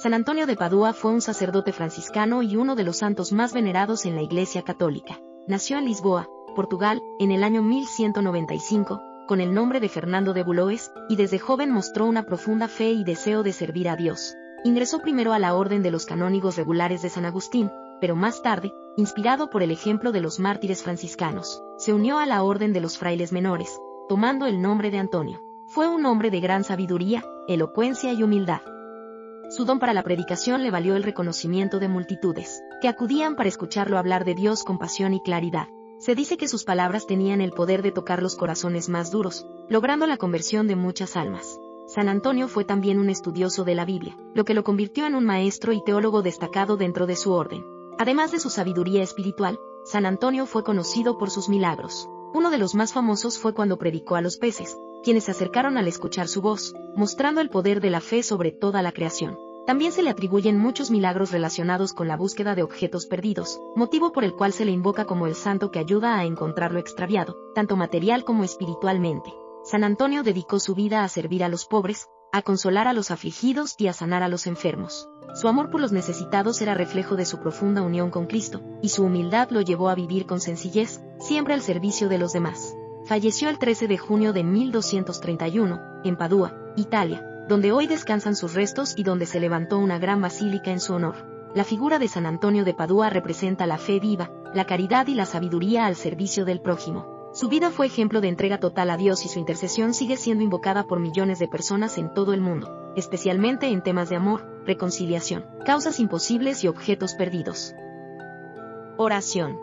San Antonio de Padua fue un sacerdote franciscano y uno de los santos más venerados en la Iglesia Católica. Nació en Lisboa, Portugal, en el año 1195, con el nombre de Fernando de Buloes, y desde joven mostró una profunda fe y deseo de servir a Dios. Ingresó primero a la Orden de los Canónigos Regulares de San Agustín, pero más tarde, inspirado por el ejemplo de los mártires franciscanos, se unió a la Orden de los Frailes Menores, tomando el nombre de Antonio. Fue un hombre de gran sabiduría, elocuencia y humildad. Su don para la predicación le valió el reconocimiento de multitudes, que acudían para escucharlo hablar de Dios con pasión y claridad. Se dice que sus palabras tenían el poder de tocar los corazones más duros, logrando la conversión de muchas almas. San Antonio fue también un estudioso de la Biblia, lo que lo convirtió en un maestro y teólogo destacado dentro de su orden. Además de su sabiduría espiritual, San Antonio fue conocido por sus milagros. Uno de los más famosos fue cuando predicó a los peces, quienes se acercaron al escuchar su voz, mostrando el poder de la fe sobre toda la creación. También se le atribuyen muchos milagros relacionados con la búsqueda de objetos perdidos, motivo por el cual se le invoca como el santo que ayuda a encontrar lo extraviado, tanto material como espiritualmente. San Antonio dedicó su vida a servir a los pobres, a consolar a los afligidos y a sanar a los enfermos. Su amor por los necesitados era reflejo de su profunda unión con Cristo, y su humildad lo llevó a vivir con sencillez, siempre al servicio de los demás. Falleció el 13 de junio de 1231, en Padua, Italia, donde hoy descansan sus restos y donde se levantó una gran basílica en su honor. La figura de San Antonio de Padua representa la fe viva, la caridad y la sabiduría al servicio del prójimo. Su vida fue ejemplo de entrega total a Dios y su intercesión sigue siendo invocada por millones de personas en todo el mundo, especialmente en temas de amor, reconciliación, causas imposibles y objetos perdidos. Oración.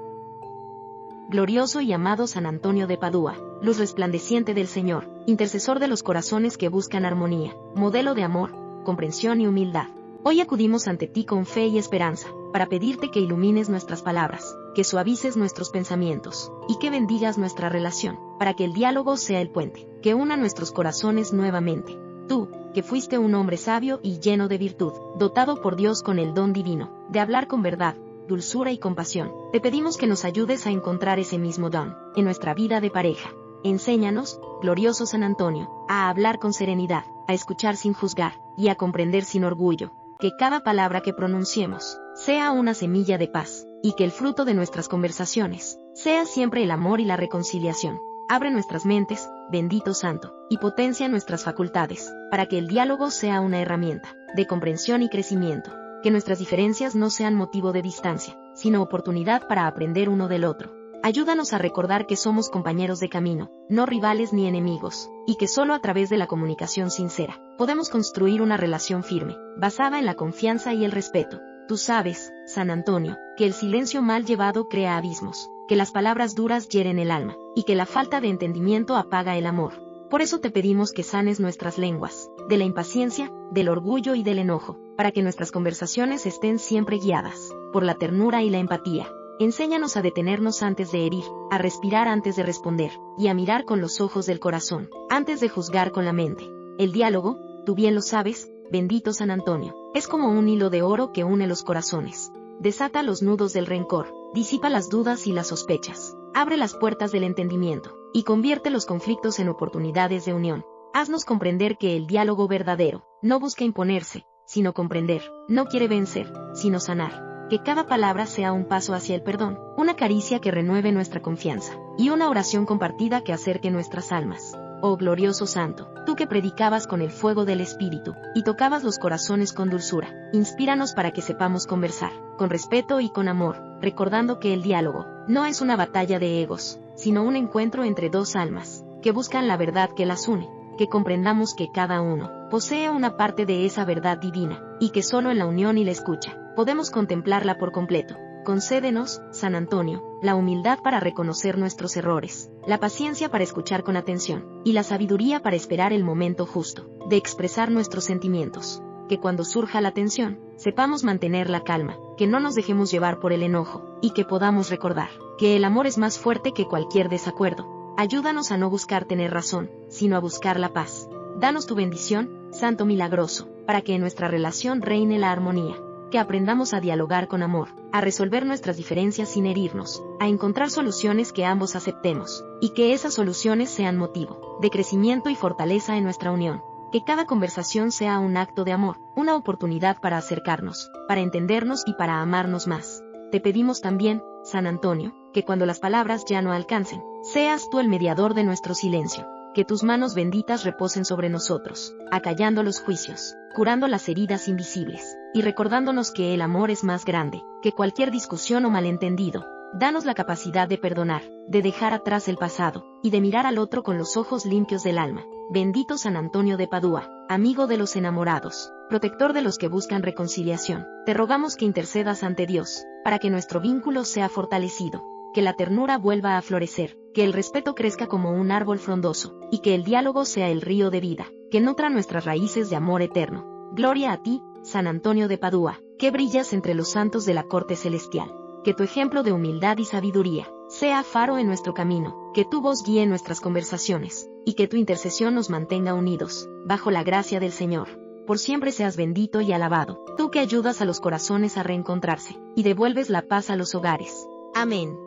Glorioso y amado San Antonio de Padua, luz resplandeciente del Señor, intercesor de los corazones que buscan armonía, modelo de amor, comprensión y humildad. Hoy acudimos ante ti con fe y esperanza, para pedirte que ilumines nuestras palabras, que suavices nuestros pensamientos, y que bendigas nuestra relación, para que el diálogo sea el puente, que una nuestros corazones nuevamente. Tú, que fuiste un hombre sabio y lleno de virtud, dotado por Dios con el don divino, de hablar con verdad, dulzura y compasión, te pedimos que nos ayudes a encontrar ese mismo don, en nuestra vida de pareja. Enséñanos, glorioso San Antonio, a hablar con serenidad, a escuchar sin juzgar, y a comprender sin orgullo. Que cada palabra que pronunciemos sea una semilla de paz, y que el fruto de nuestras conversaciones sea siempre el amor y la reconciliación. Abre nuestras mentes, bendito Santo, y potencia nuestras facultades, para que el diálogo sea una herramienta de comprensión y crecimiento. Que nuestras diferencias no sean motivo de distancia, sino oportunidad para aprender uno del otro. Ayúdanos a recordar que somos compañeros de camino, no rivales ni enemigos, y que solo a través de la comunicación sincera podemos construir una relación firme, basada en la confianza y el respeto. Tú sabes, San Antonio, que el silencio mal llevado crea abismos, que las palabras duras hieren el alma, y que la falta de entendimiento apaga el amor. Por eso te pedimos que sanes nuestras lenguas, de la impaciencia, del orgullo y del enojo, para que nuestras conversaciones estén siempre guiadas por la ternura y la empatía. Enséñanos a detenernos antes de herir, a respirar antes de responder, y a mirar con los ojos del corazón, antes de juzgar con la mente. El diálogo, tú bien lo sabes, bendito San Antonio, es como un hilo de oro que une los corazones. Desata los nudos del rencor, disipa las dudas y las sospechas, abre las puertas del entendimiento, y convierte los conflictos en oportunidades de unión. Haznos comprender que el diálogo verdadero no busca imponerse, sino comprender, no quiere vencer, sino sanar. Que cada palabra sea un paso hacia el perdón, una caricia que renueve nuestra confianza, y una oración compartida que acerque nuestras almas. Oh glorioso Santo, tú que predicabas con el fuego del Espíritu, y tocabas los corazones con dulzura, inspíranos para que sepamos conversar, con respeto y con amor, recordando que el diálogo no es una batalla de egos, sino un encuentro entre dos almas, que buscan la verdad que las une. Que comprendamos que cada uno posee una parte de esa verdad divina, y que solo en la unión y la escucha podemos contemplarla por completo. Concédenos, San Antonio, la humildad para reconocer nuestros errores, la paciencia para escuchar con atención, y la sabiduría para esperar el momento justo de expresar nuestros sentimientos. Que cuando surja la tensión, sepamos mantener la calma, que no nos dejemos llevar por el enojo, y que podamos recordar que el amor es más fuerte que cualquier desacuerdo. Ayúdanos a no buscar tener razón, sino a buscar la paz. Danos tu bendición, Santo Milagroso, para que en nuestra relación reine la armonía. Que aprendamos a dialogar con amor, a resolver nuestras diferencias sin herirnos, a encontrar soluciones que ambos aceptemos, y que esas soluciones sean motivo de crecimiento y fortaleza en nuestra unión. Que cada conversación sea un acto de amor, una oportunidad para acercarnos, para entendernos y para amarnos más. Te pedimos también, San Antonio, que cuando las palabras ya no alcancen, seas tú el mediador de nuestro silencio. Que tus manos benditas reposen sobre nosotros, acallando los juicios, curando las heridas invisibles, y recordándonos que el amor es más grande que cualquier discusión o malentendido. Danos la capacidad de perdonar, de dejar atrás el pasado, y de mirar al otro con los ojos limpios del alma. Bendito San Antonio de Padua, amigo de los enamorados, protector de los que buscan reconciliación, te rogamos que intercedas ante Dios, para que nuestro vínculo sea fortalecido, que la ternura vuelva a florecer, que el respeto crezca como un árbol frondoso, y que el diálogo sea el río de vida, que nutra nuestras raíces de amor eterno. Gloria a ti, San Antonio de Padua, que brillas entre los santos de la corte celestial. Que tu ejemplo de humildad y sabiduría sea faro en nuestro camino, que tu voz guíe nuestras conversaciones, y que tu intercesión nos mantenga unidos, bajo la gracia del Señor. Por siempre seas bendito y alabado, tú que ayudas a los corazones a reencontrarse, y devuelves la paz a los hogares. Amén.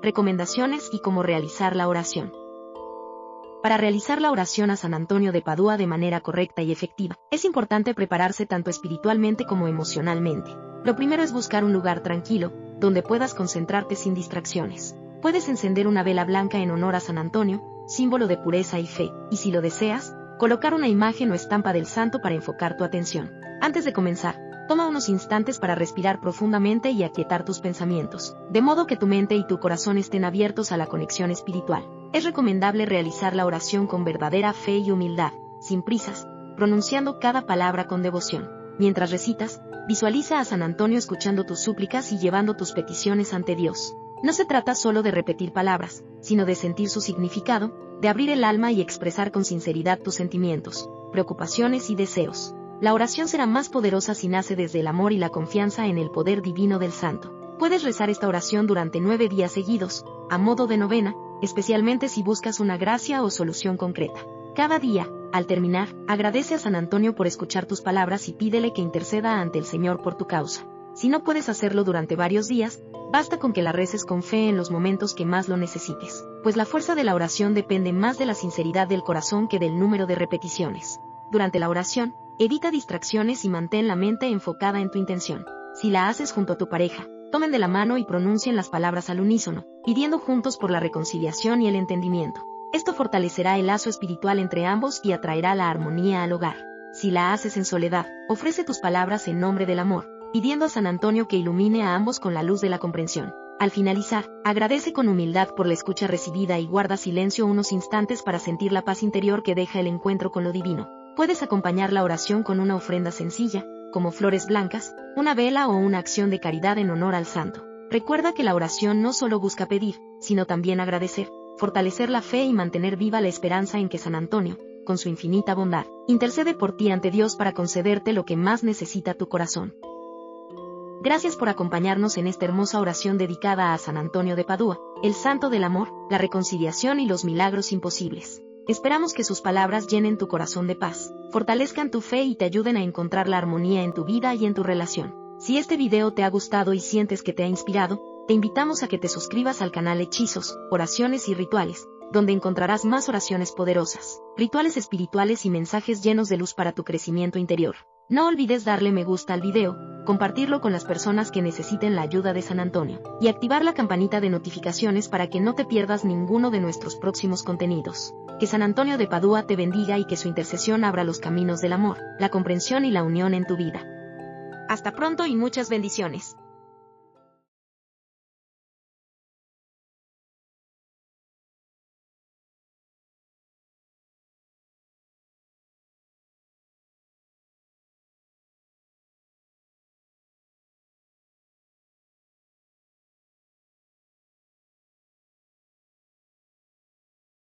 Recomendaciones y cómo realizar la oración. Para realizar la oración a San Antonio de Padua de manera correcta y efectiva, es importante prepararse tanto espiritualmente como emocionalmente. Lo primero es buscar un lugar tranquilo, donde puedas concentrarte sin distracciones. Puedes encender una vela blanca en honor a San Antonio, símbolo de pureza y fe, y si lo deseas, colocar una imagen o estampa del santo para enfocar tu atención. Antes de comenzar, toma unos instantes para respirar profundamente y aquietar tus pensamientos, de modo que tu mente y tu corazón estén abiertos a la conexión espiritual. Es recomendable realizar la oración con verdadera fe y humildad, sin prisas, pronunciando cada palabra con devoción. Mientras recitas, visualiza a San Antonio escuchando tus súplicas y llevando tus peticiones ante Dios. No se trata solo de repetir palabras, sino de sentir su significado, de abrir el alma y expresar con sinceridad tus sentimientos, preocupaciones y deseos. La oración será más poderosa si nace desde el amor y la confianza en el poder divino del santo. Puedes rezar esta oración durante 9 días seguidos, a modo de novena, especialmente si buscas una gracia o solución concreta. Cada día, al terminar, agradece a San Antonio por escuchar tus palabras y pídele que interceda ante el Señor por tu causa. Si no puedes hacerlo durante varios días, basta con que la reces con fe en los momentos que más lo necesites, pues la fuerza de la oración depende más de la sinceridad del corazón que del número de repeticiones. Durante la oración, evita distracciones y mantén la mente enfocada en tu intención. Si la haces junto a tu pareja, tomen de la mano y pronuncien las palabras al unísono, pidiendo juntos por la reconciliación y el entendimiento. Esto fortalecerá el lazo espiritual entre ambos y atraerá la armonía al hogar. Si la haces en soledad, ofrece tus palabras en nombre del amor, pidiendo a San Antonio que ilumine a ambos con la luz de la comprensión. Al finalizar, agradece con humildad por la escucha recibida y guarda silencio unos instantes para sentir la paz interior que deja el encuentro con lo divino. Puedes acompañar la oración con una ofrenda sencilla, como flores blancas, una vela o una acción de caridad en honor al santo. Recuerda que la oración no solo busca pedir, sino también agradecer, fortalecer la fe y mantener viva la esperanza en que San Antonio, con su infinita bondad, intercede por ti ante Dios para concederte lo que más necesita tu corazón. Gracias por acompañarnos en esta hermosa oración dedicada a San Antonio de Padua, el santo del amor, la reconciliación y los milagros imposibles. Esperamos que sus palabras llenen tu corazón de paz, fortalezcan tu fe y te ayuden a encontrar la armonía en tu vida y en tu relación. Si este video te ha gustado y sientes que te ha inspirado, te invitamos a que te suscribas al canal Hechizos, Oraciones y Rituales, donde encontrarás más oraciones poderosas, rituales espirituales y mensajes llenos de luz para tu crecimiento interior. No olvides darle me gusta al video, compartirlo con las personas que necesiten la ayuda de San Antonio, y activar la campanita de notificaciones para que no te pierdas ninguno de nuestros próximos contenidos. Que San Antonio de Padua te bendiga y que su intercesión abra los caminos del amor, la comprensión y la unión en tu vida. Hasta pronto y muchas bendiciones.